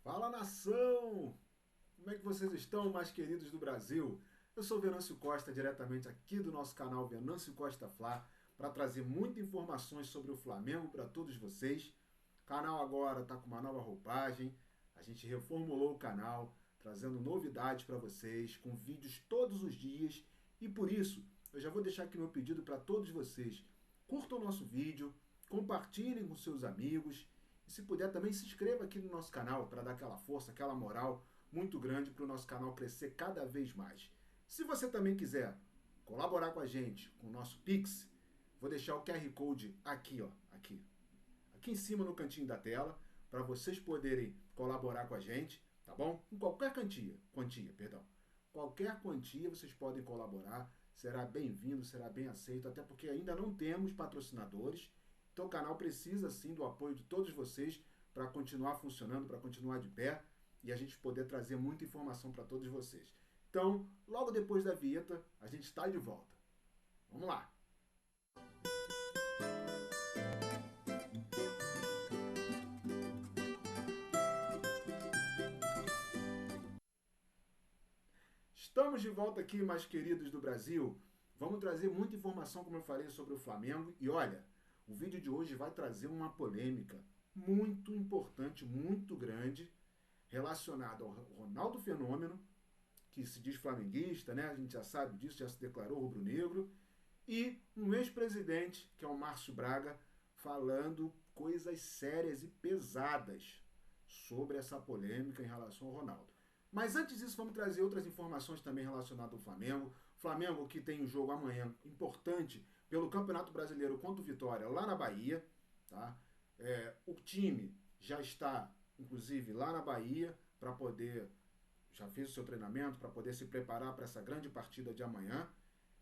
Fala, nação! Como é que vocês estão, mais queridos do Brasil? Eu sou Venâncio Costa, diretamente aqui do nosso canal Venâncio Costa Fla, para trazer muitas informações sobre o Flamengo para todos vocês. O canal agora está com uma nova roupagem, a gente reformulou o canal, trazendo novidades para vocês, com vídeos todos os dias. E por isso, eu já vou deixar aqui meu pedido para todos vocês. Curtam o nosso vídeo, compartilhem com seus amigos e, se puder, também se inscreva aqui no nosso canal para dar aquela força, aquela moral muito grande para o nosso canal crescer cada vez mais. Se você também quiser colaborar com a gente, com o nosso Pix, vou deixar o QR Code aqui, ó, aqui em cima no cantinho da tela, para vocês poderem colaborar com a gente, tá bom? Em qualquer quantia, perdão. Qualquer quantia vocês podem colaborar, será bem-vindo, será bem aceito, até porque ainda não temos patrocinadores, então o canal precisa sim do apoio de todos vocês para continuar funcionando, para continuar de pé e a gente poder trazer muita informação para todos vocês. Então, logo depois da vinheta, a gente está de volta. Vamos lá! Estamos de volta aqui, mais queridos do Brasil. Vamos trazer muita informação, como eu falei, sobre o Flamengo. E olha, o vídeo de hoje vai trazer uma polêmica muito importante, muito grande, relacionada ao Ronaldo Fenômeno, que se diz flamenguista, né? A gente já sabe disso, já se declarou rubro-negro, e um ex-presidente, que é o Márcio Braga, falando coisas sérias e pesadas sobre essa polêmica em relação ao Ronaldo. Mas antes disso, vamos trazer outras informações também relacionadas ao Flamengo. Flamengo que tem um jogo amanhã importante pelo Campeonato Brasileiro contra o Vitória lá na Bahia. Tá? O time já está, inclusive, lá na Bahia para poder, já fez o seu treinamento, para poder se preparar para essa grande partida de amanhã.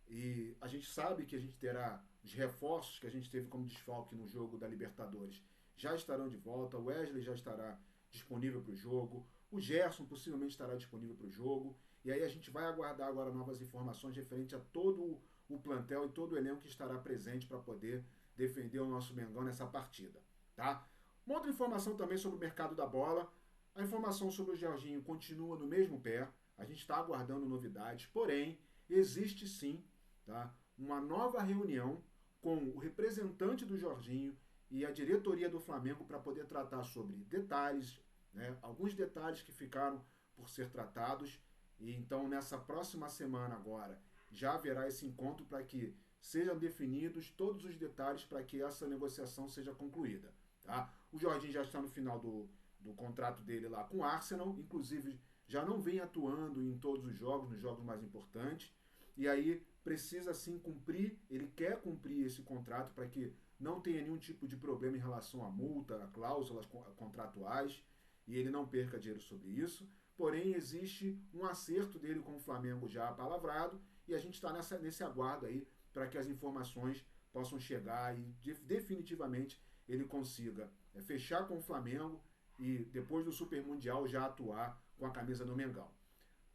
E a gente sabe que a gente terá os reforços que a gente teve como desfalque no jogo da Libertadores já estarão de volta. O Wesley já estará disponível para o jogo. O Gerson possivelmente estará disponível para o jogo. E aí a gente vai aguardar agora novas informações referente a todo o plantel e todo o elenco que estará presente para poder defender o nosso Mengão nessa partida. Tá? Uma outra informação também sobre o mercado da bola. A informação sobre o Jorginho continua no mesmo pé. A gente está aguardando novidades, porém, existe sim, tá, uma nova reunião com o representante do Jorginho e a diretoria do Flamengo para poder tratar sobre detalhes, né, alguns detalhes que ficaram por ser tratados. E então, nessa próxima semana agora, já haverá esse encontro para que sejam definidos todos os detalhes para que essa negociação seja concluída. Tá? O Jorginho já está no final do contrato dele lá com o Arsenal, inclusive já não vem atuando em todos os jogos, nos jogos mais importantes, e aí precisa sim cumprir, ele quer cumprir esse contrato para que não tenha nenhum tipo de problema em relação à multa, a cláusulas contratuais, e ele não perca dinheiro sobre isso. Porém, existe um acerto dele com o Flamengo já apalavrado, e a gente está nesse aguardo aí para que as informações possam chegar e definitivamente ele consiga fechar com o Flamengo e depois do Super Mundial já atuar com a camisa do Mengão.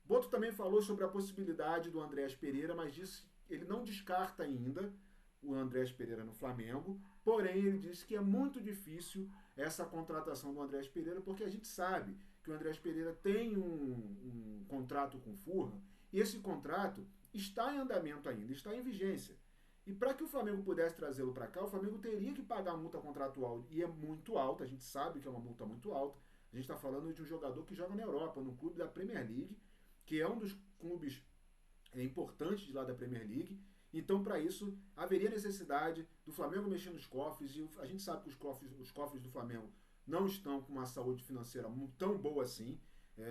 Boto também falou sobre a possibilidade do Andréas Pereira, mas disse que ele não descarta ainda o Andréas Pereira no Flamengo, porém ele disse que é muito difícil essa contratação do Andréas Pereira, porque a gente sabe que o Andréas Pereira tem um contrato com o Fulham, e esse contrato está em andamento ainda, está em vigência. E para que o Flamengo pudesse trazê-lo para cá, o Flamengo teria que pagar a multa contratual, e é muito alta, a gente sabe que é uma multa muito alta. A gente está falando de um jogador que joga na Europa, no clube da Premier League, que é um dos clubes importantes de lá da Premier League. Então, para isso, haveria necessidade do Flamengo mexer nos cofres, e a gente sabe que os cofres do Flamengo não estão com uma saúde financeira tão boa assim.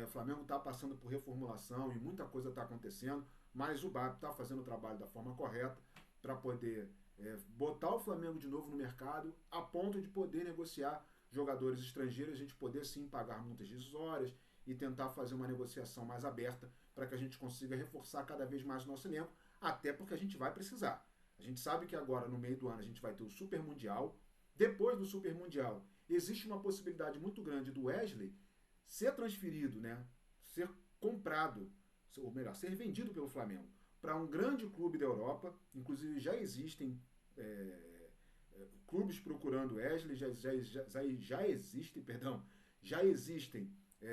O Flamengo está passando por reformulação e muita coisa está acontecendo, mas o BAP está fazendo o trabalho da forma correta para poder botar o Flamengo de novo no mercado, a ponto de poder negociar jogadores estrangeiros, a gente poder sim pagar multas decisórias e tentar fazer uma negociação mais aberta para que a gente consiga reforçar cada vez mais o nosso elenco, até porque a gente vai precisar. A gente sabe que agora, no meio do ano, a gente vai ter o Super Mundial. Depois do Super Mundial, existe uma possibilidade muito grande do Wesley ser transferido, né, ser comprado, ou melhor, ser vendido pelo Flamengo para um grande clube da Europa. Inclusive já existem clubes procurando Wesley, já existem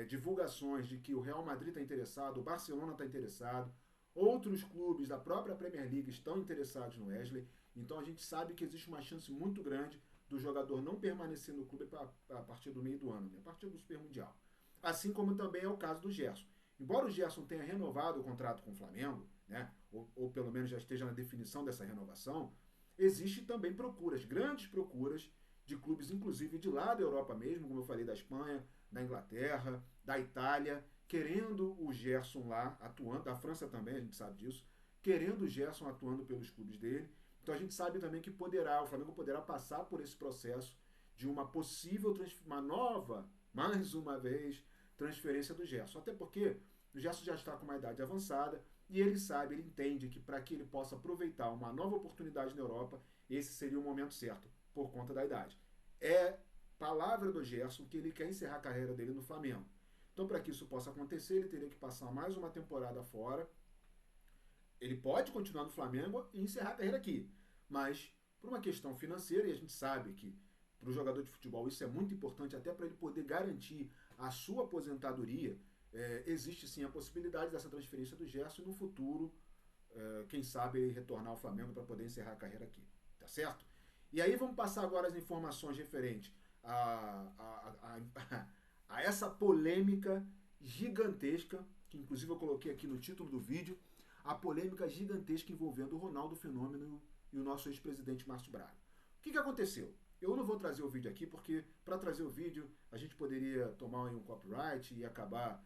divulgações de que o Real Madrid está interessado, o Barcelona está interessado, outros clubes da própria Premier League estão interessados no Wesley. Então a gente sabe que existe uma chance muito grande do jogador não permanecer no clube a partir do meio do ano, né? A partir do Super Mundial. Assim como também é o caso do Gerson. Embora o Gerson tenha renovado o contrato com o Flamengo, né? Ou pelo menos já esteja na definição dessa renovação, existe também procuras, grandes procuras de clubes, inclusive de lá da Europa mesmo, como eu falei, da Espanha, da Inglaterra, da Itália, querendo o Gerson lá atuando, da França também, a gente sabe disso, querendo o Gerson atuando pelos clubes dele. Então a gente sabe também que o Flamengo poderá passar por esse processo de uma possível, uma nova, mais uma vez, transferência do Gerson. Até porque o Gerson já está com uma idade avançada e ele sabe, ele entende que para que ele possa aproveitar uma nova oportunidade na Europa, esse seria o momento certo, por conta da idade. É palavra do Gerson que ele quer encerrar a carreira dele no Flamengo. Então, para que isso possa acontecer, ele teria que passar mais uma temporada fora. Ele pode continuar no Flamengo e encerrar a carreira aqui, mas por uma questão financeira, e a gente sabe que para o jogador de futebol isso é muito importante, até para ele poder garantir a sua aposentadoria, existe sim a possibilidade dessa transferência do Gerson e no futuro, quem sabe, ele retornar ao Flamengo para poder encerrar a carreira aqui, tá certo? E aí vamos passar agora as informações referentes a essa polêmica gigantesca, que inclusive eu coloquei aqui no título do vídeo, a polêmica gigantesca envolvendo o Ronaldo Fenômeno e o nosso ex-presidente Márcio Braga. O que aconteceu? Eu não vou trazer o vídeo aqui, porque para trazer o vídeo a gente poderia tomar um copyright e acabar...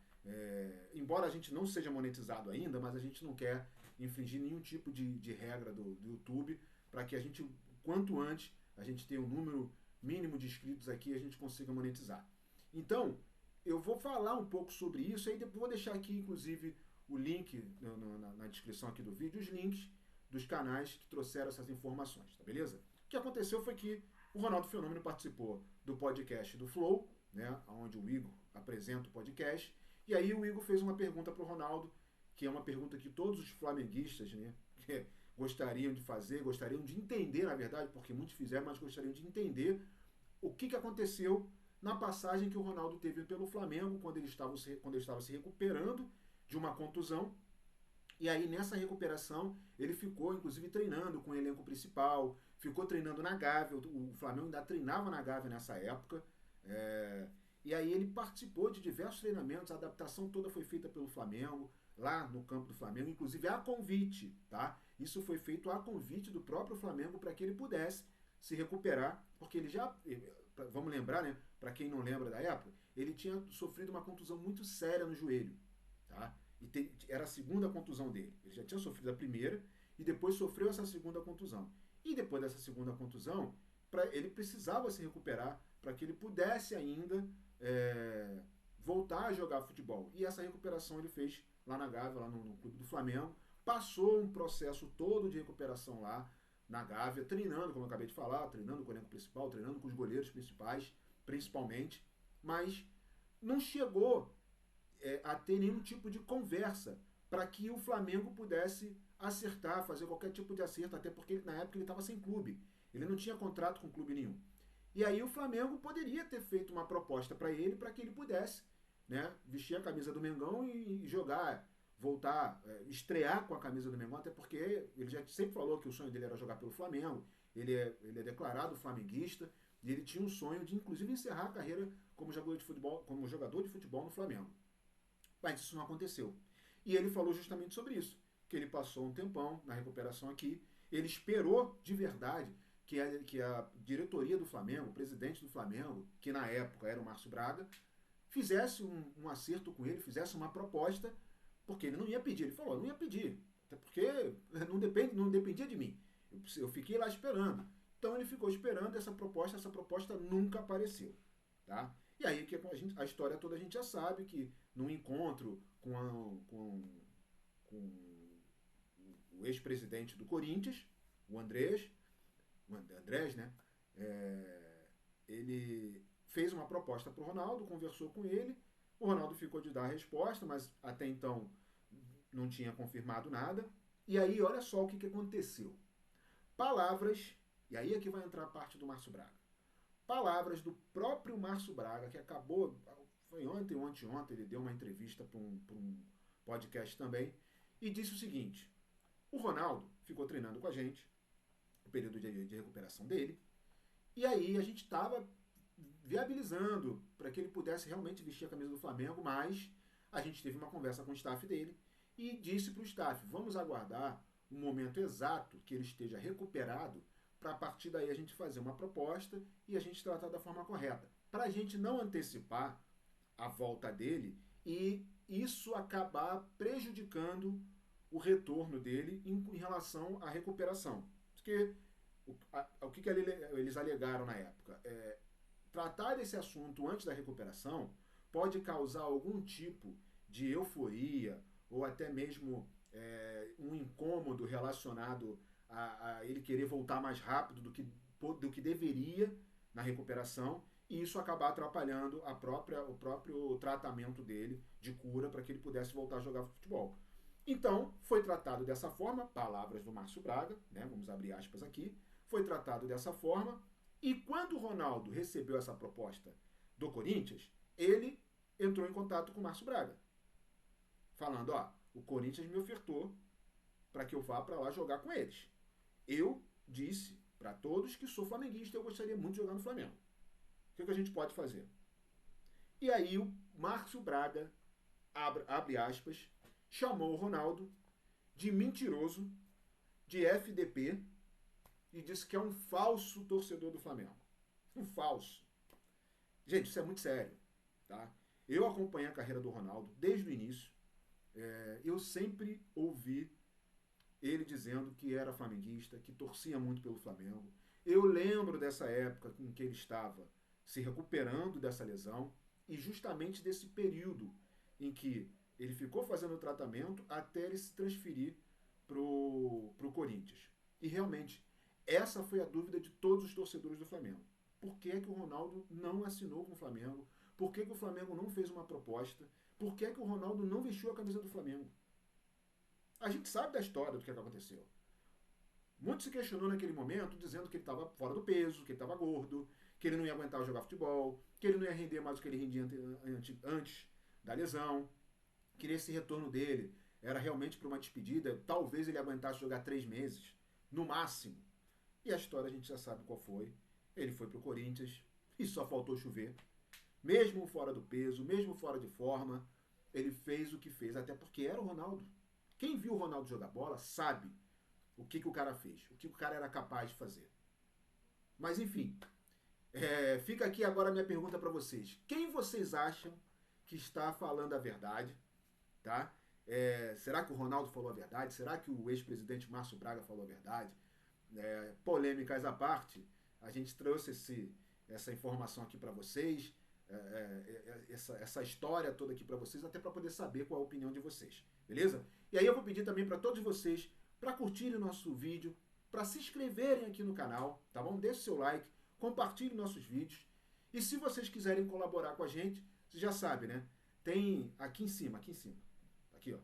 embora a gente não seja monetizado ainda, mas a gente não quer infringir nenhum tipo de regra do YouTube, para que a gente, quanto antes, a gente tenha um número mínimo de inscritos aqui e a gente consiga monetizar. Então, eu vou falar um pouco sobre isso, e aí depois vou deixar aqui, inclusive, o link na descrição aqui do vídeo, os links dos canais que trouxeram essas informações, tá beleza? O que aconteceu foi que o Ronaldo Fenômeno participou do podcast do Flow, né, onde o Igor apresenta o podcast, e aí o Igor fez uma pergunta para o Ronaldo, que é uma pergunta que todos os flamenguistas, né, gostariam de fazer, gostariam de entender, na verdade, porque muitos fizeram, mas gostariam de entender o que aconteceu na passagem que o Ronaldo teve pelo Flamengo, quando ele estava se recuperando de uma contusão. E aí, nessa recuperação, ele ficou, inclusive, treinando com o elenco principal, ficou treinando na Gávea, o Flamengo ainda treinava na Gávea nessa época, e aí ele participou de diversos treinamentos, a adaptação toda foi feita pelo Flamengo, lá no campo do Flamengo, inclusive a convite, tá? Isso foi feito a convite do próprio Flamengo para que ele pudesse se recuperar, porque ele já, vamos lembrar, né, para quem não lembra da época, ele tinha sofrido uma contusão muito séria no joelho, tá? Era a segunda contusão dele. Ele já tinha sofrido a primeira e depois sofreu essa segunda contusão. E depois dessa segunda contusão, ele precisava se recuperar para que ele pudesse ainda voltar a jogar futebol. E essa recuperação ele fez lá na Gávea, lá no clube do Flamengo. Passou um processo todo de recuperação lá na Gávea, treinando, como eu acabei de falar, treinando com o elenco principal, treinando com os goleiros principais, principalmente, mas não chegou a ter nenhum tipo de conversa para que o Flamengo pudesse acertar, fazer qualquer tipo de acerto, até porque na época ele estava sem clube, ele não tinha contrato com clube nenhum. E aí o Flamengo poderia ter feito uma proposta para ele, para que ele pudesse, né, vestir a camisa do Mengão e jogar, voltar, estrear com a camisa do Mengão, até porque ele já sempre falou que o sonho dele era jogar pelo Flamengo, ele é declarado flamenguista, e ele tinha um sonho de inclusive encerrar a carreira como jogador de futebol no Flamengo. Mas isso não aconteceu. E ele falou justamente sobre isso, que ele passou um tempão na recuperação aqui, ele esperou de verdade que a diretoria do Flamengo, o presidente do Flamengo, que na época era o Márcio Braga, fizesse um acerto com ele, fizesse uma proposta, porque ele não ia pedir. Ele falou, não ia pedir, até porque não dependia de mim. Eu fiquei lá esperando. Então ele ficou esperando essa proposta nunca apareceu. Tá? E aí a história toda a gente já sabe que num encontro com o ex-presidente do Corinthians, o Andrés, né? Ele fez uma proposta para o Ronaldo, conversou com ele, o Ronaldo ficou de dar a resposta, mas até então não tinha confirmado nada. E aí, olha só o que aconteceu. Palavras, e aí é que vai entrar a parte do Márcio Braga. Palavras do próprio Márcio Braga, que acabou foi ontem ou anteontem, ele deu uma entrevista para um podcast também, e disse o seguinte: o Ronaldo ficou treinando com a gente, o período de recuperação dele, e aí a gente estava viabilizando para que ele pudesse realmente vestir a camisa do Flamengo, mas a gente teve uma conversa com o staff dele e disse para o staff: vamos aguardar o momento exato que ele esteja recuperado para a partir daí a gente fazer uma proposta e a gente tratar da forma correta, para a gente não antecipar a volta dele e isso acabar prejudicando o retorno dele em relação à recuperação. Porque o que eles alegaram na época? Tratar desse assunto antes da recuperação pode causar algum tipo de euforia ou até mesmo um incômodo relacionado a ele querer voltar mais rápido do que deveria na recuperação e isso acabar atrapalhando o próprio tratamento dele de cura para que ele pudesse voltar a jogar futebol. Então, foi tratado dessa forma, palavras do Márcio Braga, né, vamos abrir aspas aqui, foi tratado dessa forma, e quando o Ronaldo recebeu essa proposta do Corinthians, ele entrou em contato com o Márcio Braga, falando: ó, o Corinthians me ofertou para que eu vá para lá jogar com eles. Eu disse para todos que sou flamenguista e eu gostaria muito de jogar no Flamengo. O que a gente pode fazer? E aí o Márcio Braga, abre aspas, chamou o Ronaldo de mentiroso, de FDP, e disse que é um falso torcedor do Flamengo. Um falso. Gente, isso é muito sério. Tá? Eu acompanhei a carreira do Ronaldo desde o início. Eu sempre ouvi ele dizendo que era flamenguista, que torcia muito pelo Flamengo. Eu lembro dessa época em que ele estava se recuperando dessa lesão e justamente desse período em que ele ficou fazendo o tratamento até ele se transferir pro Corinthians. E realmente, essa foi a dúvida de todos os torcedores do Flamengo. Por que o Ronaldo não assinou com o Flamengo? Por que o Flamengo não fez uma proposta? Por que o Ronaldo não vestiu a camisa do Flamengo? A gente sabe da história do que aconteceu. Muito se questionou naquele momento, dizendo que ele estava fora do peso, que ele estava gordo, que ele não ia aguentar jogar futebol, que ele não ia render mais do que ele rendia antes da lesão, que nesse retorno dele era realmente para uma despedida, talvez ele aguentasse jogar 3 meses, no máximo. E a história a gente já sabe qual foi. Ele foi para o Corinthians e só faltou chover. Mesmo fora do peso, mesmo fora de forma, ele fez o que fez, até porque era o Ronaldo. Quem viu o Ronaldo jogar bola sabe o que o cara fez, o que o cara era capaz de fazer. Mas enfim, fica aqui agora a minha pergunta para vocês. Quem vocês acham que está falando a verdade? Tá? Será que o Ronaldo falou a verdade? Será que o ex-presidente Márcio Braga falou a verdade? Polêmicas à parte, a gente trouxe essa informação aqui para vocês, essa história toda aqui para vocês, até para poder saber qual é a opinião de vocês, beleza? E aí eu vou pedir também para todos vocês para curtirem o nosso vídeo, para se inscreverem aqui no canal, tá bom? Deixe seu like, compartilhe nossos vídeos, e se vocês quiserem colaborar com a gente, você já sabe, né? Tem aqui em cima, aqui ó,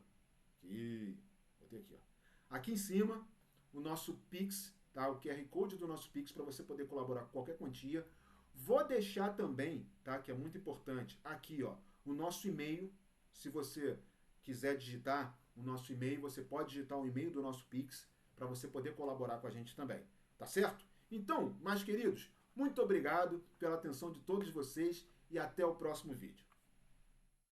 botei aqui ó, aqui em cima o nosso Pix, tá? O QR Code do nosso Pix para você poder colaborar com qualquer quantia. Vou deixar também, tá? Que é muito importante, aqui ó, o nosso e-mail. Se você quiser digitar o nosso e-mail, você pode digitar o e-mail do nosso Pix para você poder colaborar com a gente também, tá certo? Então, meus queridos, muito obrigado pela atenção de todos vocês e até o próximo vídeo.